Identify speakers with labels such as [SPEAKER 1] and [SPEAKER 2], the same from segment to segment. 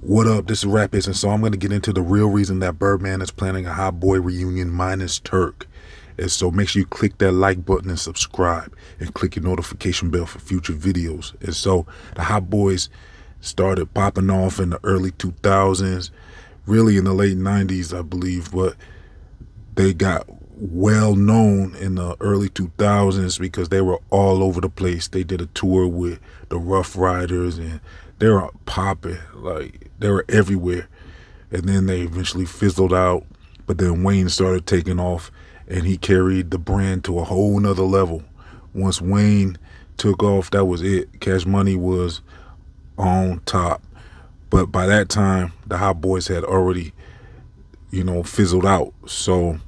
[SPEAKER 1] What up? This is Rapids, and so I'm going to get into the real reason that Birdman is planning a Hot Boy reunion minus Turk. And so make sure you click that like button and subscribe, and click your notification bell for future videos. And so the Hot Boys started popping off in the early 2000s, really in the late 90s, I believe, but they got well known in the early 2000s because they were all over the place. They did a tour with the Rough Riders, and they were popping, like they were everywhere. And then they eventually fizzled out, but then Wayne started taking off, and he carried the brand to a whole nother level. Once Wayne took off, that was it. Cash Money was on top. But by that time, the Hot Boys had already, fizzled out. So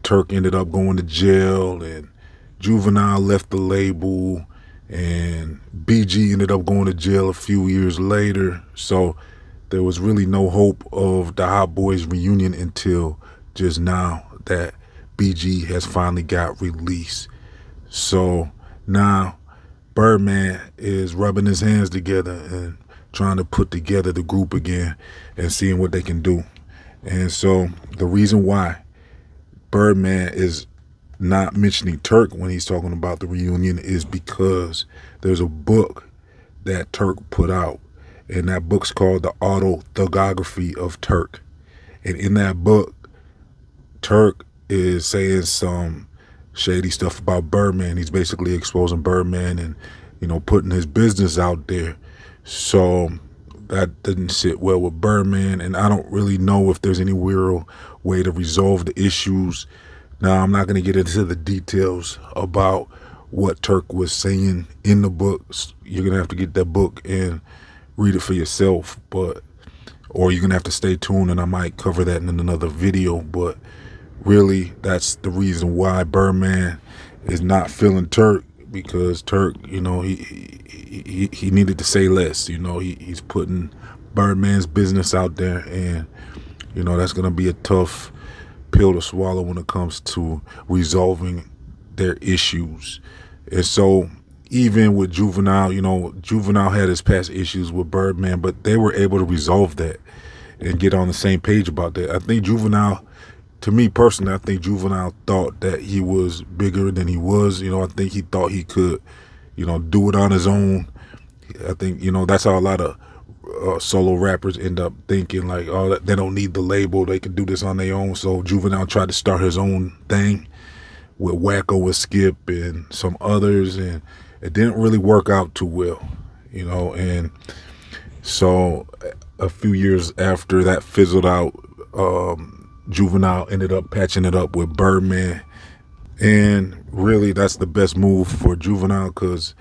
[SPEAKER 1] Turk ended up going to jail, and Juvenile left the label, and BG ended up going to jail a few years later. So there was really no hope of the Hot Boys reunion until just now that BG has finally got released. So now Birdman is rubbing his hands together and trying to put together the group again and seeing what they can do. And so the reason why Birdman is not mentioning Turk when he's talking about the reunion is because there's a book that Turk put out, and that book's called The Autothugography of Turk. And in that book, Turk is saying some shady stuff about Birdman. He's basically exposing Birdman and, putting his business out there. So that didn't sit well with Birdman, and I don't really know if there's any real way to resolve the issues. Now, I'm not going to get into the details about what Turk was saying in the books. You're going to have to get that book and read it for yourself, or you're going to have to stay tuned, and I might cover that in another video. But really, that's the reason why Birdman is not feeling Turk, because Turk, he needed to say less. He's putting Birdman's business out there, and that's going to be a tough pill to swallow when it comes to resolving their issues. And so even with Juvenile, Juvenile had his past issues with Birdman, but they were able to resolve that and get on the same page about that. I think Juvenile, to me personally, I think Juvenile thought that he was bigger than he was. I think he thought he could, do it on his own. I think, that's how a lot of solo rappers end up thinking, like, oh, they don't need the label, they can do this on their own. So Juvenile tried to start his own thing with Wacko and Skip and some others, and it didn't really work out too well, and so a few years after that fizzled out, Juvenile ended up patching it up with Birdman. And really, that's the best move for Juvenile, because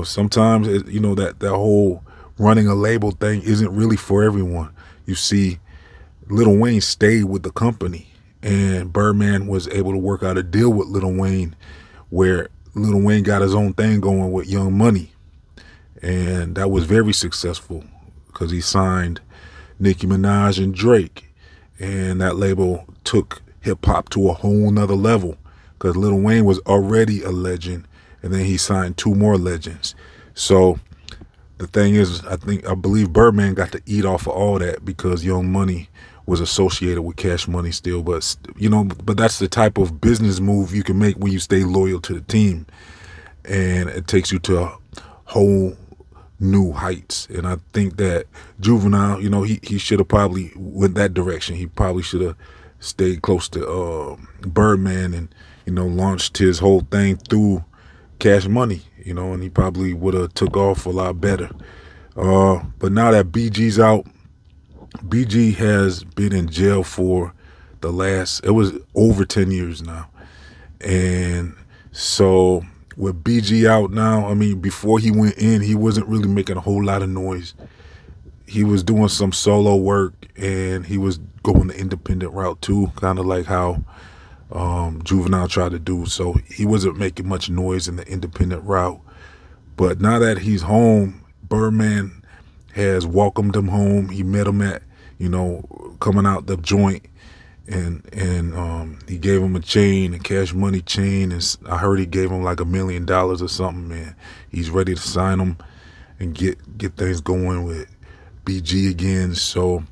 [SPEAKER 1] sometimes that whole running a label thing isn't really for everyone. You see, Lil Wayne stayed with the company, and Birdman was able to work out a deal with Lil Wayne where Lil Wayne got his own thing going with Young Money, and that was very successful because he signed Nicki Minaj and Drake, and that label took hip hop to a whole nother level because Lil Wayne was already a legend, and then he signed two more legends. So the thing is, I believe Birdman got to eat off of all that because Young Money was associated with Cash Money still. But but that's the type of business move you can make when you stay loyal to the team, and it takes you to whole new heights. And I think that Juvenile, he should have probably went that direction. He probably should have stayed close to Birdman and launched his whole thing through Cash Money, and he probably would have took off a lot better. But now that BG's out, BG has been in jail for it was over 10 years now. And so with BG out now, before he went in, he wasn't really making a whole lot of noise. He was doing some solo work, and he was going the independent route too, kind of like how Juvenile tried to do. So he wasn't making much noise in the independent route. But now that he's home, Birdman has welcomed him home. He met him at, coming out the joint, and he gave him a chain, a Cash Money chain, and I heard he gave him like $1 million or something, and he's ready to sign him and get things going with BG again. So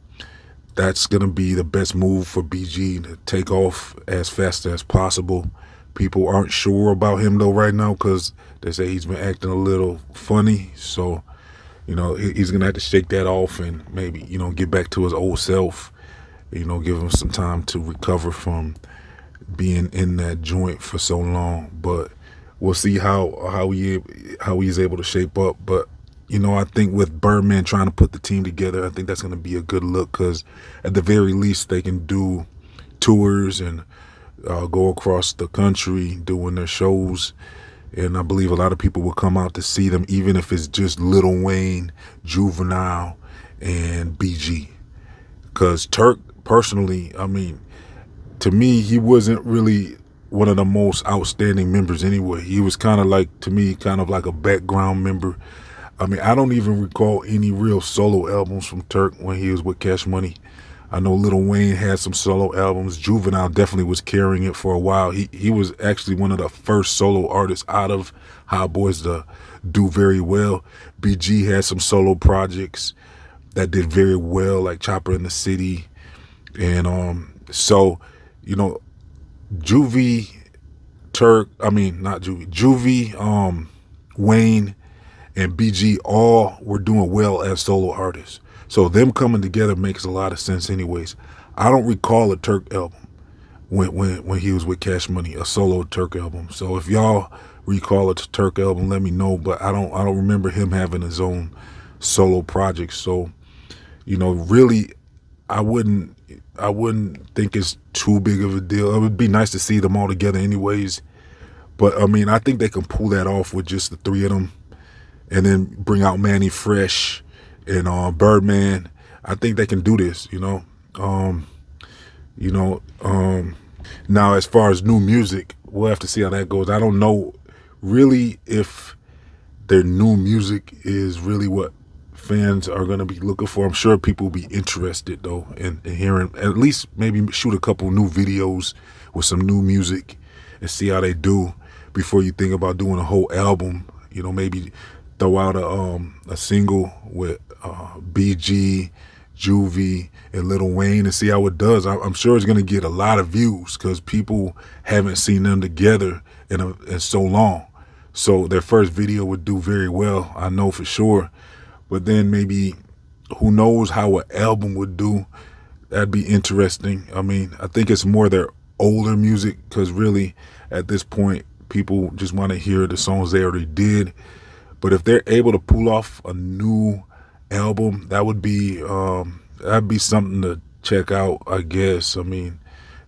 [SPEAKER 1] that's going to be the best move for BG to take off as fast as possible. People aren't sure about him though right now because they say he's been acting a little funny. So, he's going to have to shake that off and maybe, get back to his old self. Give him some time to recover from being in that joint for so long. But we'll see how he's able to shape up. But I think with Birdman trying to put the team together, I think that's going to be a good look because at the very least they can do tours and go across the country doing their shows. And I believe a lot of people will come out to see them, even if it's just Lil Wayne, Juvenile, and BG. Because Turk, personally, to me, he wasn't really one of the most outstanding members anyway. He was kind of like a background member. I don't even recall any real solo albums from Turk when he was with Cash Money. I know Lil Wayne had some solo albums. Juvenile definitely was carrying it for a while. He was actually one of the first solo artists out of Hot Boys to do very well. BG had some solo projects that did very well, like Chopper in the City. And Juvie, Turk, not Juvie, Juvie, Wayne, and BG all were doing well as solo artists. So them coming together makes a lot of sense anyways. I don't recall a Turk album when he was with Cash Money, a solo Turk album. So if y'all recall a Turk album, let me know. But I don't remember him having his own solo project. So, really I wouldn't think it's too big of a deal. It would be nice to see them all together anyways. But I think they can pull that off with just the three of them. And then bring out Manny Fresh and Birdman. I think they can do this, Now, as far as new music, we'll have to see how that goes. I don't know really if their new music is really what fans are going to be looking for. I'm sure people will be interested, though, in hearing, at least maybe shoot a couple new videos with some new music and see how they do before you think about doing a whole album. Maybe throw out a single with BG, Juvie, and Lil Wayne and see how it does. I'm sure it's going to get a lot of views because people haven't seen them together in so long. So their first video would do very well, I know for sure. But then maybe, who knows how an album would do. That'd be interesting. I think it's more their older music because really at this point, people just want to hear the songs they already did. But if they're able to pull off a new album, that'd be something to check out, I guess. The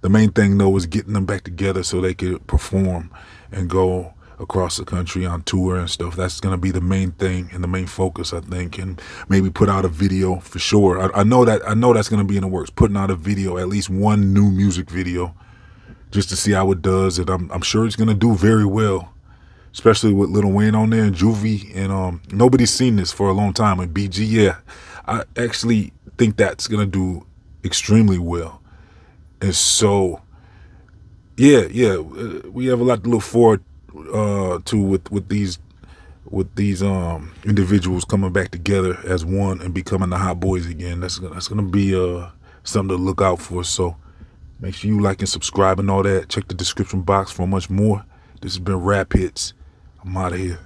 [SPEAKER 1] main thing though is getting them back together so they could perform and go across the country on tour and stuff. That's gonna be the main thing and the main focus, I think, and maybe put out a video for sure. I know that's gonna be in the works. Putting out a video, at least one new music video, just to see how it does. And I'm sure it's gonna do very well. Especially with Lil Wayne on there and Juvie, and nobody's seen this for a long time. And BG, yeah, I actually think that's gonna do extremely well. And so, yeah, we have a lot to look forward to with these individuals coming back together as one and becoming the Hot Boys again. That's gonna be something to look out for. So make sure you like and subscribe and all that. Check the description box for much more. This has been Rap Hits. I'm out of here.